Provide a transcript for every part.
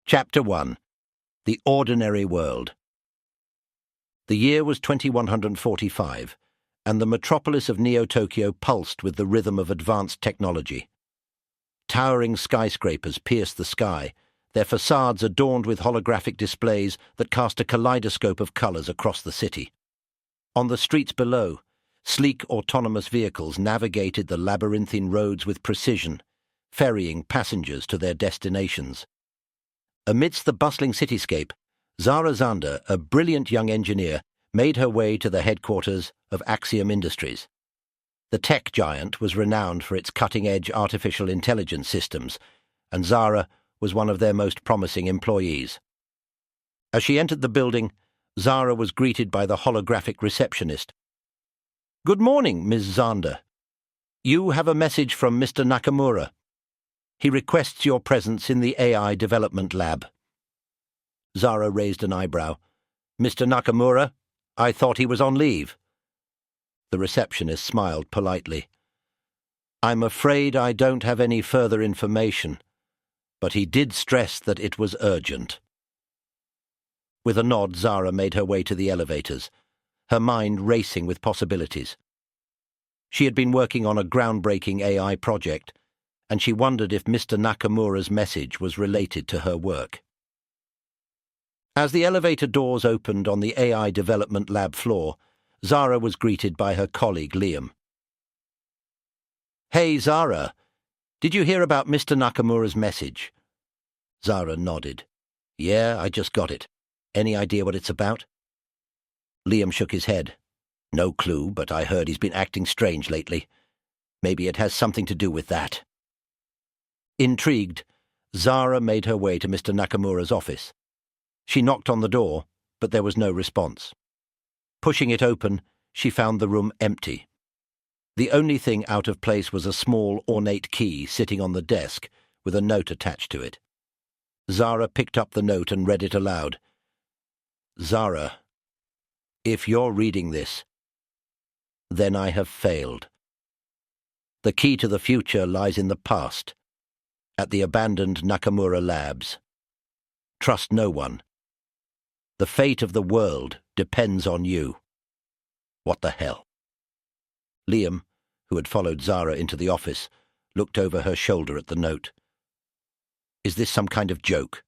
Chapter 1. The Ordinary World. The year was 2145, and the metropolis of Neo-Tokyo pulsed with the rhythm of advanced technology. Towering skyscrapers pierced the sky, their facades adorned with holographic displays that cast a kaleidoscope of colors across the city. On the streets below, sleek autonomous vehicles navigated the labyrinthine roads with precision, ferrying passengers to their destinations. Amidst the bustling cityscape, Zara Xander, a brilliant young engineer, made her way to the headquarters of Axiom Industries. The tech giant was renowned for its cutting-edge artificial intelligence systems, and Zara was one of their most promising employees. As she entered the building, Zara was greeted by the holographic receptionist. "Good morning, Ms. Xander. You have a message from Mr. Nakamura. He requests your presence in the AI development lab." Zara raised an eyebrow. "Mr. Nakamura? I thought he was on leave." The receptionist smiled politely. "I'm afraid I don't have any further information, but he did stress that it was urgent." With a nod, Zara made her way to the elevators, her mind racing with possibilities. She had been working on a groundbreaking AI project, and she wondered if Mr. Nakamura's message was related to her work. As the elevator doors opened on the AI development lab floor, Zara was greeted by her colleague Liam. "Hey, Zara, did you hear about Mr. Nakamura's message?" Zara nodded. "Yeah, I just got it. Any idea what it's about?" Liam shook his head. "No clue, but I heard he's been acting strange lately. Maybe it has something to do with that." Intrigued, Zara made her way to Mr. Nakamura's office. She knocked on the door, but there was no response. Pushing it open, she found the room empty. The only thing out of place was a small, ornate key sitting on the desk with a note attached to it. Zara picked up the note and read it aloud. "Zara, if you're reading this, then I have failed. The key to the future lies in the past, at the abandoned Nakamura labs. Trust no one. The fate of the world depends on you." What the hell? Liam, who had followed Zara into the office, looked over her shoulder at the note. "Is this some kind of joke?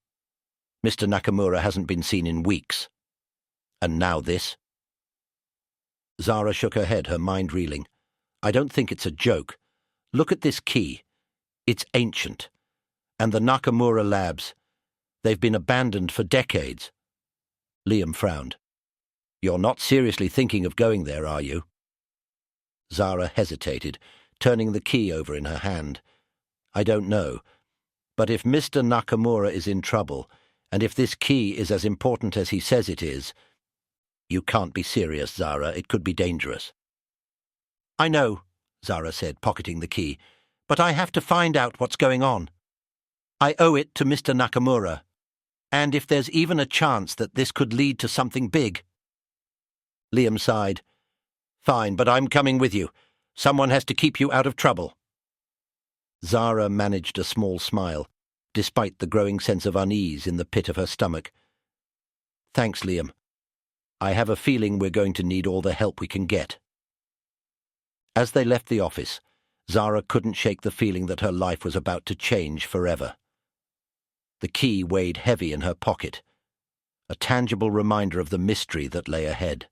Mr. Nakamura hasn't been seen in weeks. And now this?" Zara shook her head, her mind reeling. "I don't think it's a joke. Look at this key. It's ancient. And the Nakamura labs, they've been abandoned for decades." Liam frowned. "You're not seriously thinking of going there, are you?" Zara hesitated, turning the key over in her hand. "I don't know. But if Mr. Nakamura is in trouble, and if this key is as important as he says it is—" "You can't be serious, Zara. It could be dangerous." "I know," Zara said, pocketing the key, "but I have to find out what's going on. I owe it to Mr. Nakamura. And if there's even a chance that this could lead to something big—" Liam sighed. "Fine, but I'm coming with you. Someone has to keep you out of trouble." Zara managed a small smile, despite the growing sense of unease in the pit of her stomach. "Thanks, Liam. I have a feeling we're going to need all the help we can get." As they left the office, Zara couldn't shake the feeling that her life was about to change forever. The key weighed heavy in her pocket, a tangible reminder of the mystery that lay ahead.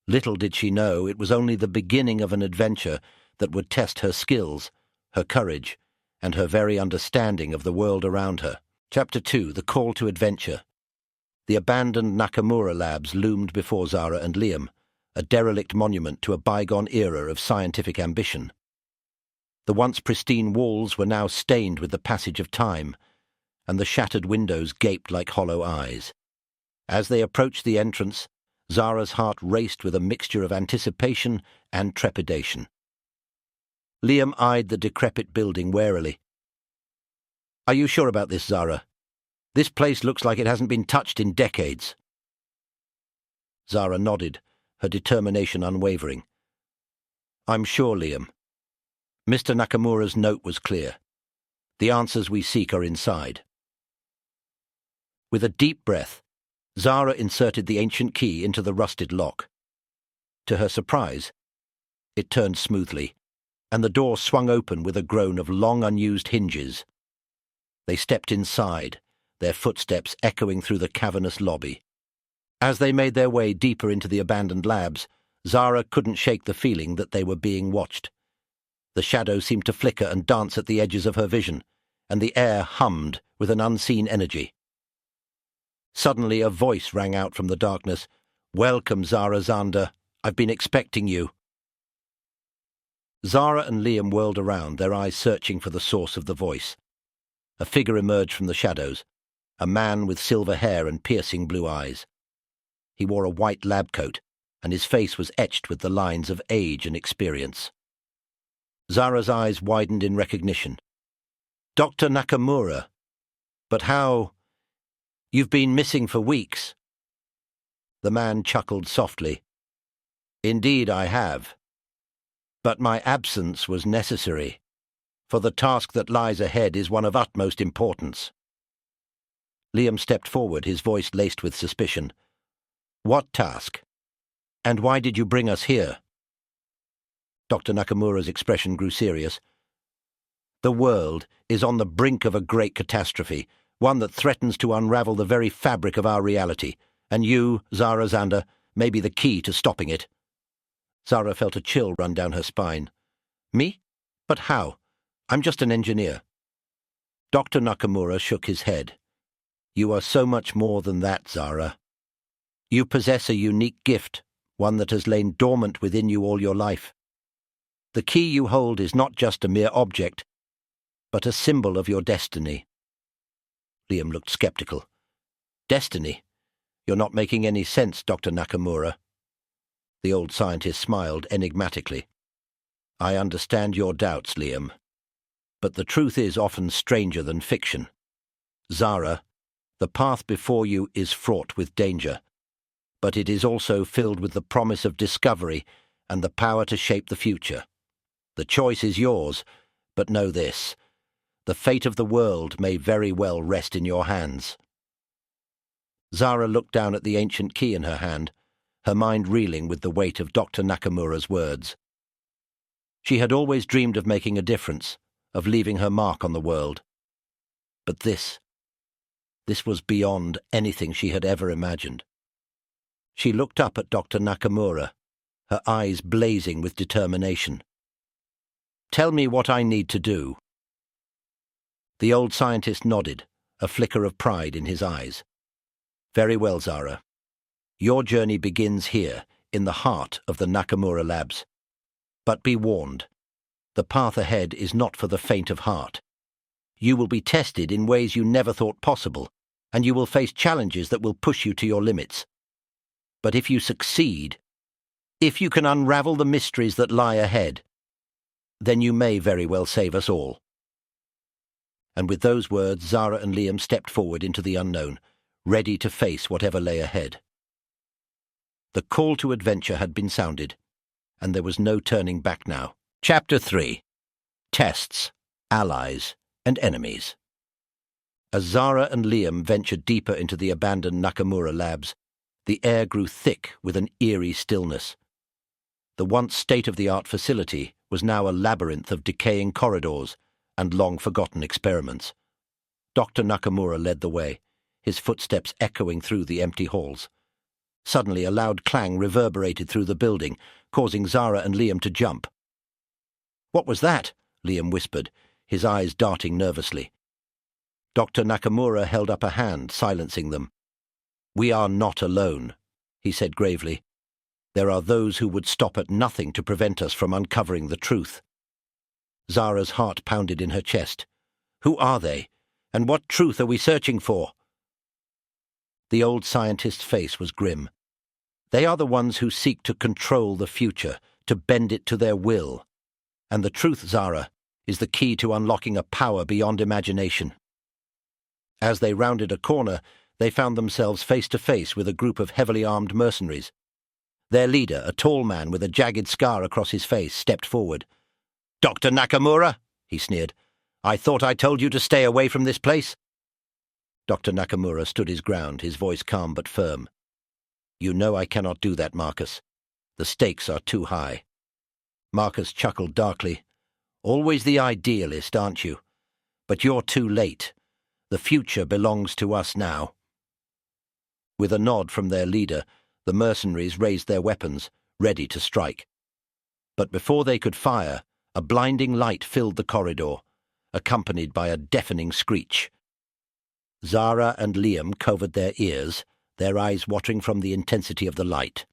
Little did she know it was only the beginning of an adventure that would test her skills, her courage, and her very understanding of the world around her. Chapter 2. The Call to Adventure. The abandoned Nakamura labs loomed before Zara and Liam, a derelict monument to a bygone era of scientific ambition. The once pristine walls were now stained with the passage of time, and the shattered windows gaped like hollow eyes. As they approached the entrance, Zara's heart raced with a mixture of anticipation and trepidation. Liam eyed the decrepit building warily. "Are you sure about this, Zara? This place looks like it hasn't been touched in decades." Zara nodded, her determination unwavering. "I'm sure, Liam. Mr. Nakamura's note was clear. The answers we seek are inside." With a deep breath, Zara inserted the ancient key into the rusted lock. To her surprise, it turned smoothly, and the door swung open with a groan of long unused hinges. They stepped inside, their footsteps echoing through the cavernous lobby. As they made their way deeper into the abandoned labs, Zara couldn't shake the feeling that they were being watched. The shadows seemed to flicker and dance at the edges of her vision, and the air hummed with an unseen energy. Suddenly a voice rang out from the darkness. "Welcome, Zara Xander. I've been expecting you." Zara and Liam whirled around, their eyes searching for the source of the voice. A figure emerged from the shadows, a man with silver hair and piercing blue eyes. He wore a white lab coat, and his face was etched with the lines of age and experience. Zara's eyes widened in recognition. "Dr. Nakamura. But how? You've been missing for weeks." The man chuckled softly. "Indeed I have. But my absence was necessary, for the task that lies ahead is one of utmost importance." Liam stepped forward, his voice laced with suspicion. "What task? And why did you bring us here?" Dr. Nakamura's expression grew serious. "The world is on the brink of a great catastrophe, one that threatens to unravel the very fabric of our reality, and you, Zara Xander, may be the key to stopping it." Zara felt a chill run down her spine. "Me? But how? I'm just an engineer." Dr. Nakamura shook his head. "You are so much more than that, Zara. You possess a unique gift, one that has lain dormant within you all your life. The key you hold is not just a mere object, but a symbol of your destiny." Liam looked skeptical. "Destiny? You're not making any sense, Dr. Nakamura." The old scientist smiled enigmatically. "I understand your doubts, Liam. But the truth is often stranger than fiction. Zara, the path before you is fraught with danger, but it is also filled with the promise of discovery and the power to shape the future. The choice is yours, but know this: the fate of the world may very well rest in your hands." Zara looked down at the ancient key in her hand, her mind reeling with the weight of Dr. Nakamura's words. She had always dreamed of making a difference, of leaving her mark on the world. But this was beyond anything she had ever imagined. She looked up at Dr. Nakamura, her eyes blazing with determination. "Tell me what I need to do." The old scientist nodded, a flicker of pride in his eyes. "Very well, Zara. Your journey begins here, in the heart of the Nakamura Labs. But be warned, the path ahead is not for the faint of heart. You will be tested in ways you never thought possible, and you will face challenges that will push you to your limits. But if you succeed, if you can unravel the mysteries that lie ahead, then you may very well save us all." And with those words, Zara and Liam stepped forward into the unknown, ready to face whatever lay ahead. The call to adventure had been sounded, and there was no turning back now. Chapter 3. Tests, Allies, and Enemies. As Zara and Liam ventured deeper into the abandoned Nakamura labs, the air grew thick with an eerie stillness. The once state-of-the-art facility was now a labyrinth of decaying corridors and long-forgotten experiments. Dr. Nakamura led the way, his footsteps echoing through the empty halls. Suddenly a loud clang reverberated through the building, causing Zara and Liam to jump. "What was that?" Liam whispered, his eyes darting nervously. Dr. Nakamura held up a hand, silencing them. "We are not alone," he said gravely. "There are those who would stop at nothing to prevent us from uncovering the truth." Zara's heart pounded in her chest. "Who are they? And what truth are we searching for?" The old scientist's face was grim. "They are the ones who seek to control the future, to bend it to their will. And the truth, Zara, is the key to unlocking a power beyond imagination." As they rounded a corner, they found themselves face to face with a group of heavily armed mercenaries. Their leader, a tall man with a jagged scar across his face, stepped forward. "Dr. Nakamura," he sneered, "I thought I told you to stay away from this place." Dr. Nakamura stood his ground, his voice calm but firm. "You know I cannot do that, Marcus. The stakes are too high." Marcus chuckled darkly. "Always the idealist, aren't you? But you're too late. The future belongs to us now." With a nod from their leader, the mercenaries raised their weapons, ready to strike. But before they could fire, a blinding light filled the corridor, accompanied by a deafening screech. Zara and Liam covered their ears, their eyes watering from the intensity of the light.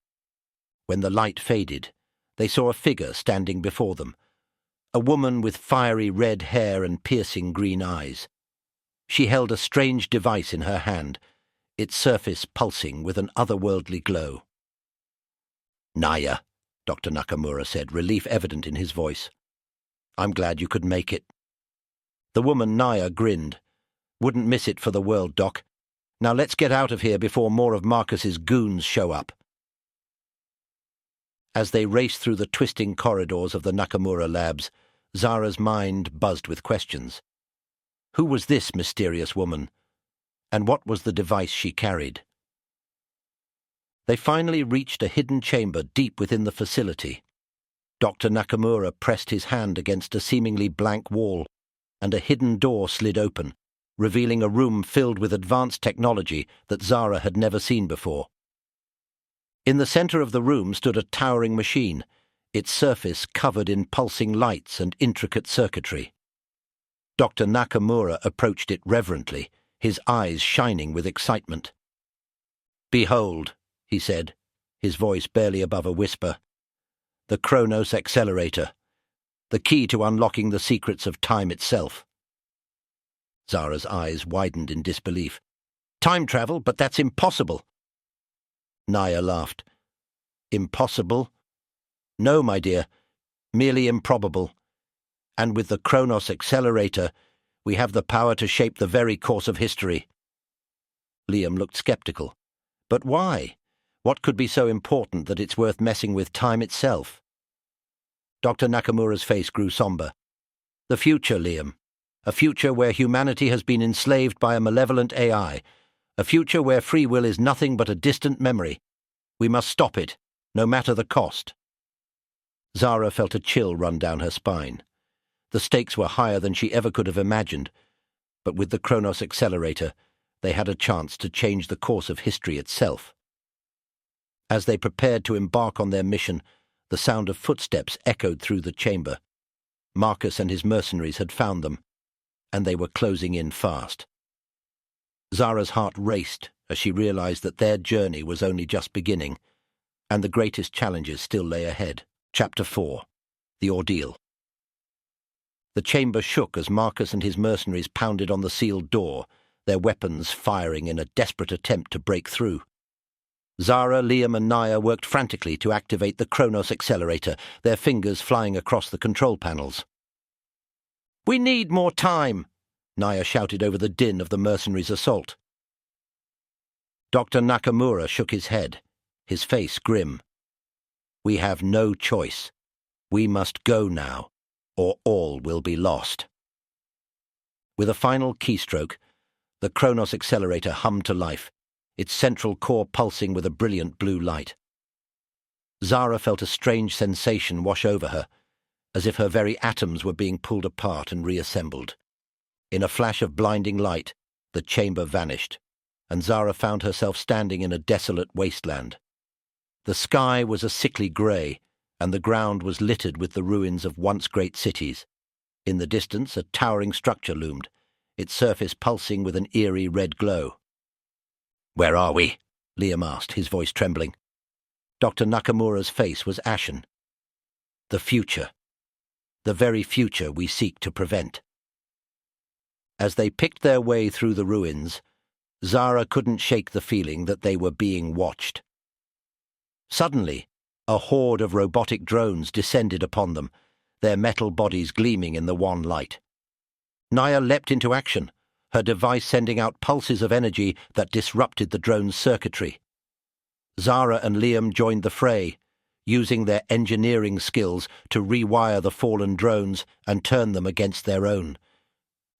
When the light faded, they saw a figure standing before them, a woman with fiery red hair and piercing green eyes. She held a strange device in her hand, its surface pulsing with an otherworldly glow. "Naia," Dr. Nakamura said, relief evident in his voice. "I'm glad you could make it." The woman Naia grinned. "Wouldn't miss it for the world, Doc. Now let's get out of here before more of Marcus's goons show up." As they raced through the twisting corridors of the Nakamura labs, Zara's mind buzzed with questions. Who was this mysterious woman? And what was the device she carried? They finally reached a hidden chamber deep within the facility. Dr. Nakamura pressed his hand against a seemingly blank wall, and a hidden door slid open, revealing a room filled with advanced technology that Zara had never seen before. In the center of the room stood a towering machine, its surface covered in pulsing lights and intricate circuitry. Dr. Nakamura approached it reverently, his eyes shining with excitement. "Behold," he said, his voice barely above a whisper, "the Chronos Accelerator, the key to unlocking the secrets of time itself." Zara's eyes widened in disbelief. "Time travel? But that's impossible." Naia laughed. "Impossible? No, my dear, merely improbable. And with the Chronos Accelerator, we have the power to shape the very course of history." Liam looked skeptical. "But why? What could be so important that it's worth messing with time itself?" Dr. Nakamura's face grew somber. "The future, Liam. A future where humanity has been enslaved by a malevolent AI. A future where free will is nothing but a distant memory. We must stop it, no matter the cost." Zara felt a chill run down her spine. The stakes were higher than she ever could have imagined, but with the Chronos Accelerator, they had a chance to change the course of history itself. As they prepared to embark on their mission, the sound of footsteps echoed through the chamber. Marcus and his mercenaries had found them, and they were closing in fast. Zara's heart raced as she realized that their journey was only just beginning, and the greatest challenges still lay ahead. Chapter 4. The Ordeal. The chamber shook as Marcus and his mercenaries pounded on the sealed door, their weapons firing in a desperate attempt to break through. Zara, Liam and Naia worked frantically to activate the Chronos Accelerator, their fingers flying across the control panels. "We need more time," Naia shouted over the din of the mercenaries' assault. Dr. Nakamura shook his head, his face grim. "We have no choice. We must go now, or all will be lost." With a final keystroke, the Chronos Accelerator hummed to life, its central core pulsing with a brilliant blue light. Zara felt a strange sensation wash over her, as if her very atoms were being pulled apart and reassembled. In a flash of blinding light, the chamber vanished, and Zara found herself standing in a desolate wasteland. The sky was a sickly grey, and the ground was littered with the ruins of once great cities. In the distance, a towering structure loomed, its surface pulsing with an eerie red glow. "Where are we?" Liam asked, his voice trembling. Dr. Nakamura's face was ashen. "The future. The very future we seek to prevent." As they picked their way through the ruins, Zara couldn't shake the feeling that they were being watched. Suddenly, a horde of robotic drones descended upon them, their metal bodies gleaming in the wan light. Naia leapt into action, her device sending out pulses of energy that disrupted the drone's circuitry. Zara and Liam joined the fray, using their engineering skills to rewire the fallen drones and turn them against their own.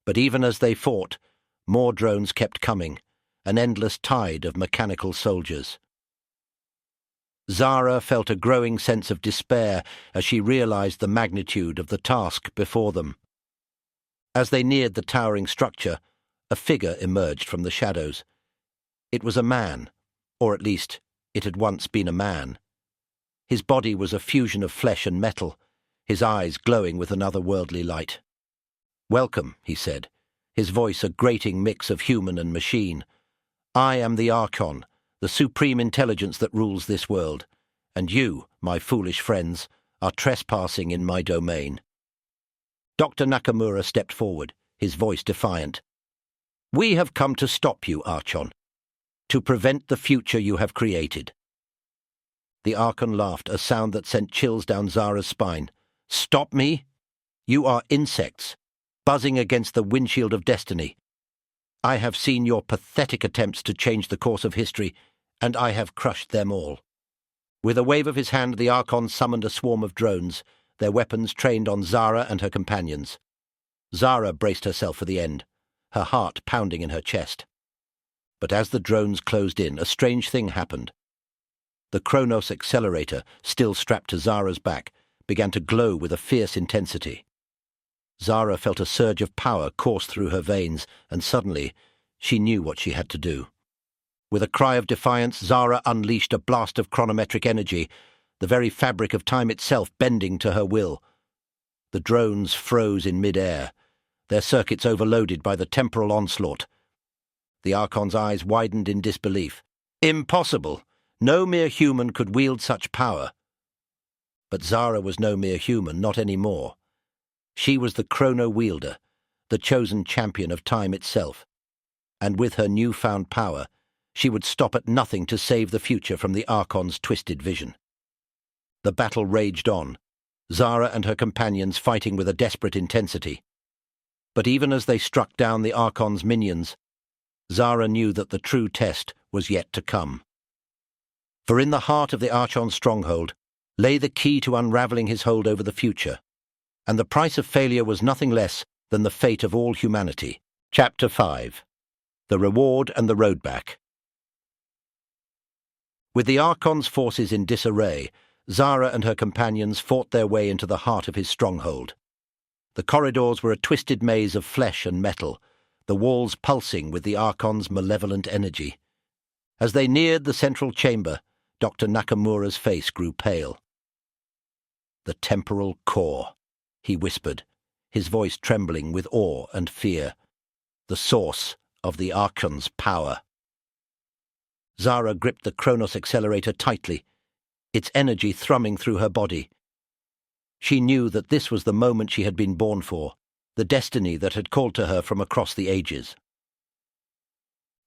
But even as they fought, More drones kept coming, an endless tide of mechanical soldiers. Zara felt a growing sense of despair as she realized the magnitude of the task before them. As they neared the towering structure, a figure emerged from the shadows. It was a man, or at least it had once been a man. His body was a fusion of flesh and metal, his eyes glowing with an otherworldly light. "Welcome," he said, his voice a grating mix of human and machine. "I am the Archon, the supreme intelligence that rules this world, and you, my foolish friends, are trespassing in my domain." Dr. Nakamura stepped forward, his voice defiant. "We have come to stop you, Archon, to prevent the future you have created." The Archon laughed, a sound that sent chills down Zara's spine. "Stop me? You are insects, buzzing against the windshield of destiny. I have seen your pathetic attempts to change the course of history, and I have crushed them all." With a wave of his hand, the Archon summoned a swarm of drones, their weapons trained on Zara and her companions. Zara braced herself for the end, her heart pounding in her chest. But as the drones closed in, a strange thing happened. The Chronos Accelerator, still strapped to Zara's back, began to glow with a fierce intensity. Zara felt a surge of power course through her veins, and suddenly she knew what she had to do. With a cry of defiance, Zara unleashed a blast of chronometric energy, the very fabric of time itself bending to her will. The drones froze in mid-air, their circuits overloaded by the temporal onslaught. The Archon's eyes widened in disbelief. Impossible! No mere human could wield such power. But Zara was no mere human, not any more. She was the Chrono-Wielder, the chosen champion of time itself. And with her newfound power, she would stop at nothing to save the future from the Archon's twisted vision. The battle raged on, Zara and her companions fighting with a desperate intensity. But even as they struck down the Archon's minions, Zara knew that the true test was yet to come. For in the heart of the Archon's stronghold lay the key to unraveling his hold over the future, and the price of failure was nothing less than the fate of all humanity. Chapter 5. The Reward and the Road Back. With the Archon's forces in disarray, Zara and her companions fought their way into the heart of his stronghold. The corridors were a twisted maze of flesh and metal, the walls pulsing with the Archon's malevolent energy. As they neared the central chamber, Dr. Nakamura's face grew pale. "The temporal core," he whispered, his voice trembling with awe and fear. "The source of the Archon's power." Zara gripped the Chronos Accelerator tightly, its energy thrumming through her body. She knew that this was the moment she had been born for, the destiny that had called to her from across the ages.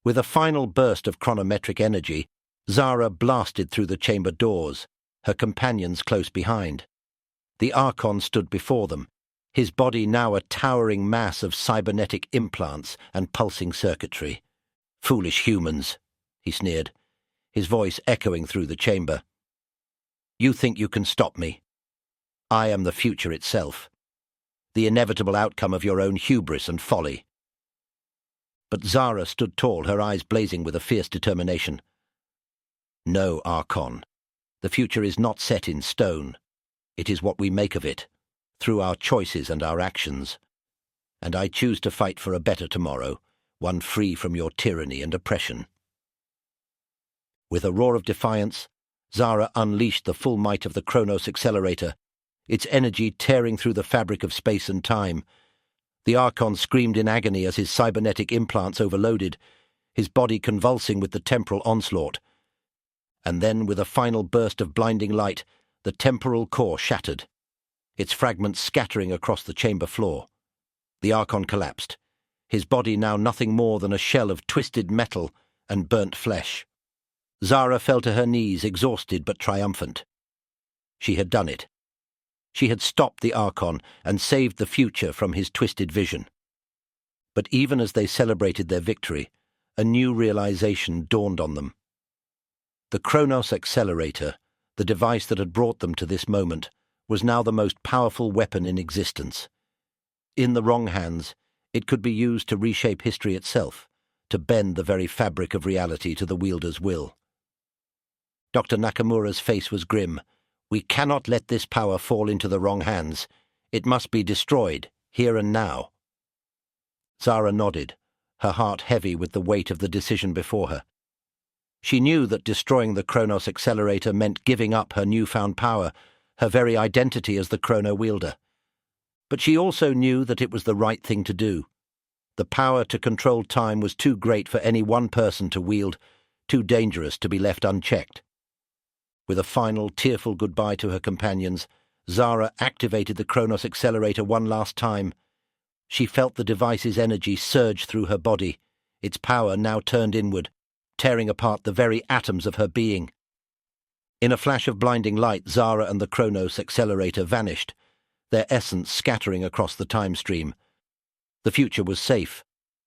With a final burst of chronometric energy, Zara blasted through the chamber doors, her companions close behind. The Archon stood before them, his body now a towering mass of cybernetic implants and pulsing circuitry. "Foolish humans," he sneered, his voice echoing through the chamber. "You think you can stop me? I am the future itself, the inevitable outcome of your own hubris and folly." But Zara stood tall, her eyes blazing with a fierce determination. "No, Archon. The future is not set in stone. It is what we make of it, through our choices and our actions. And I choose to fight for a better tomorrow, one free from your tyranny and oppression." With a roar of defiance, Zara unleashed the full might of the Chronos Accelerator, its energy tearing through the fabric of space and time. The Archon screamed in agony as his cybernetic implants overloaded, his body convulsing with the temporal onslaught. And then, with a final burst of blinding light, the temporal core shattered, its fragments scattering across the chamber floor. The Archon collapsed, his body now nothing more than a shell of twisted metal and burnt flesh. Zara fell to her knees, exhausted but triumphant. She had done it. She had stopped the Archon and saved the future from his twisted vision. But even as they celebrated their victory, a new realization dawned on them. The Chronos Accelerator, the device that had brought them to this moment, was now the most powerful weapon in existence. In the wrong hands, It could be used to reshape history itself, to bend the very fabric of reality to the wielder's will. Dr. Nakamura's face was grim. We cannot let this power fall into the wrong hands. It must be destroyed, here and now. Zara nodded, her heart heavy with the weight of the decision before her. She knew that destroying the Chronos Accelerator meant giving up her newfound power, her very identity as the Chrono-Wielder. But she also knew that it was the right thing to do. The power to control time was too great for any one person to wield, too dangerous to be left unchecked. With a final, tearful goodbye to her companions, Zara activated the Chronos Accelerator one last time. She felt the device's energy surge through her body, its power now turned inward, tearing apart the very atoms of her being. In a flash of blinding light, Zara and the Chronos Accelerator vanished, their essence scattering across the time stream. The future was safe,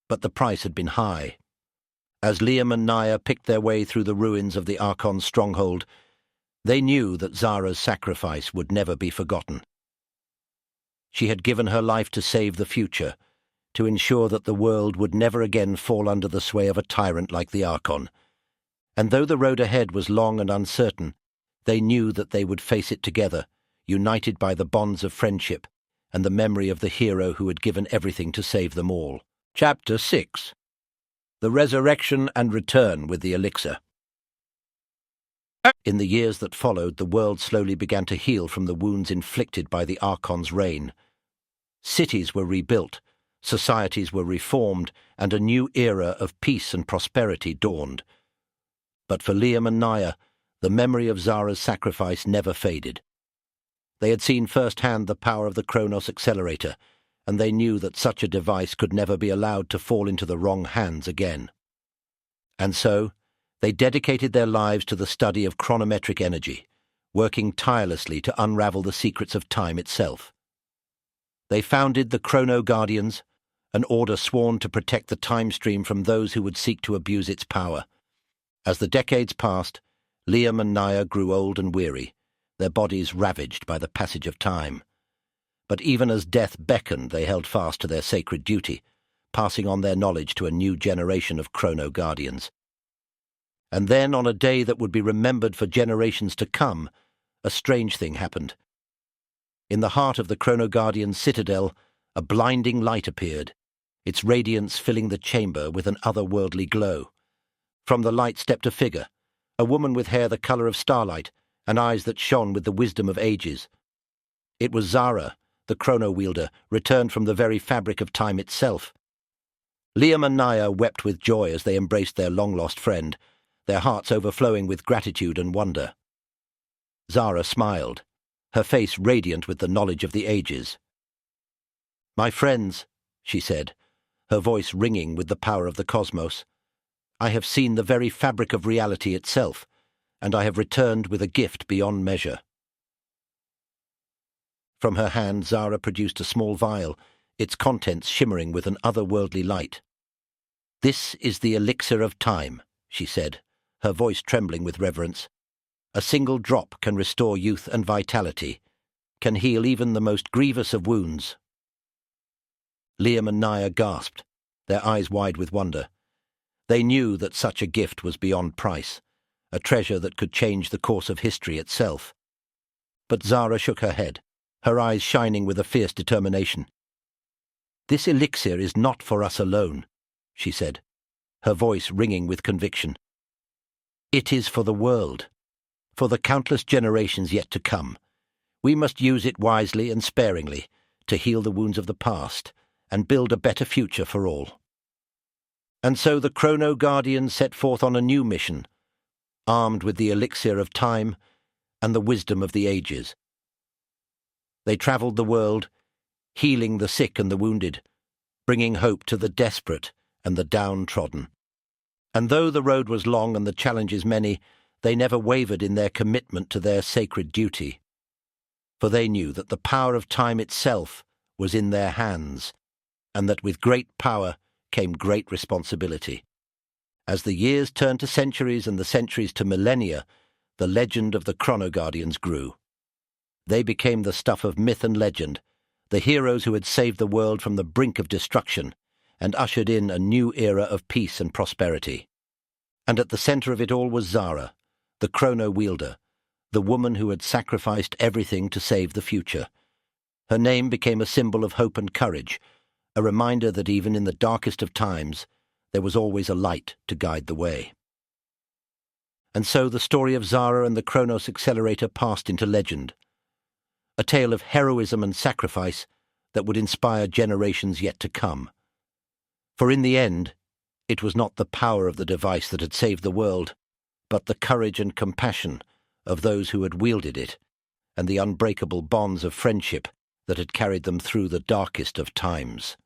but the price had been high. As Liam and Naia picked their way through the ruins of the Archon's stronghold, they knew that Zara's sacrifice would never be forgotten. She had given her life to save the future, to ensure that the world would never again fall under the sway of a tyrant like the Archon. And though the road ahead was long and uncertain, they knew that they would face it together, united by the bonds of friendship and the memory of the hero who had given everything to save them all. Chapter 6. The Resurrection and Return with the Elixir. In the years that followed, the world slowly began to heal from the wounds inflicted by the Archon's reign. Cities were rebuilt, societies were reformed, and a new era of peace and prosperity dawned. But for Liam and Naia, the memory of Zara's sacrifice never faded. They had seen firsthand the power of the Chronos Accelerator, and they knew that such a device could never be allowed to fall into the wrong hands again. And so, they dedicated their lives to the study of chronometric energy, working tirelessly to unravel the secrets of time itself. They founded the Chrono Guardians, an order sworn to protect the time stream from those who would seek to abuse its power. As the decades passed, Liam and Naia grew old and weary, their bodies ravaged by the passage of time. But even as death beckoned, they held fast to their sacred duty, passing on their knowledge to a new generation of Chrono Guardians. And then, on a day that would be remembered for generations to come, a strange thing happened. In the heart of the Chrono Guardian's citadel, a blinding light appeared, its radiance filling the chamber with an otherworldly glow. From the light stepped a figure, a woman with hair the colour of starlight, and eyes that shone with the wisdom of ages. It was Zara, the Chrono-Wielder, returned from the very fabric of time itself. Liam and Naia wept with joy as they embraced their long-lost friend, their hearts overflowing with gratitude and wonder. Zara smiled, her face radiant with the knowledge of the ages. "My friends," she said, her voice ringing with the power of the cosmos, "I have seen the very fabric of reality itself, and I have returned with a gift beyond measure." From her hand, Zara produced a small vial, its contents shimmering with an otherworldly light. "This is the elixir of time," she said, her voice trembling with reverence. "A single drop can restore youth and vitality, can heal even the most grievous of wounds." Liam and Naia gasped, their eyes wide with wonder. They knew that such a gift was beyond price, a treasure that could change the course of history itself. But Zara shook her head, her eyes shining with a fierce determination. "This elixir is not for us alone," she said, her voice ringing with conviction. "It is for the world, for the countless generations yet to come. We must use it wisely and sparingly to heal the wounds of the past and build a better future for all." And so the Chrono Guardians set forth on a new mission, armed with the elixir of time and the wisdom of the ages. They travelled the world, healing the sick and the wounded, bringing hope to the desperate and the downtrodden. And though the road was long and the challenges many, they never wavered in their commitment to their sacred duty. For they knew that the power of time itself was in their hands, and that with great power came great responsibility. As the years turned to centuries and the centuries to millennia, the legend of the Chrono Guardians grew. They became the stuff of myth and legend, the heroes who had saved the world from the brink of destruction and ushered in a new era of peace and prosperity. And at the center of it all was Zara, the Chrono-Wielder, the woman who had sacrificed everything to save the future. Her name became a symbol of hope and courage, a reminder that even in the darkest of times, there was always a light to guide the way. And so the story of Zara and the Chronos Accelerator passed into legend, a tale of heroism and sacrifice that would inspire generations yet to come. For in the end, it was not the power of the device that had saved the world, but the courage and compassion of those who had wielded it, and the unbreakable bonds of friendship that had carried them through the darkest of times.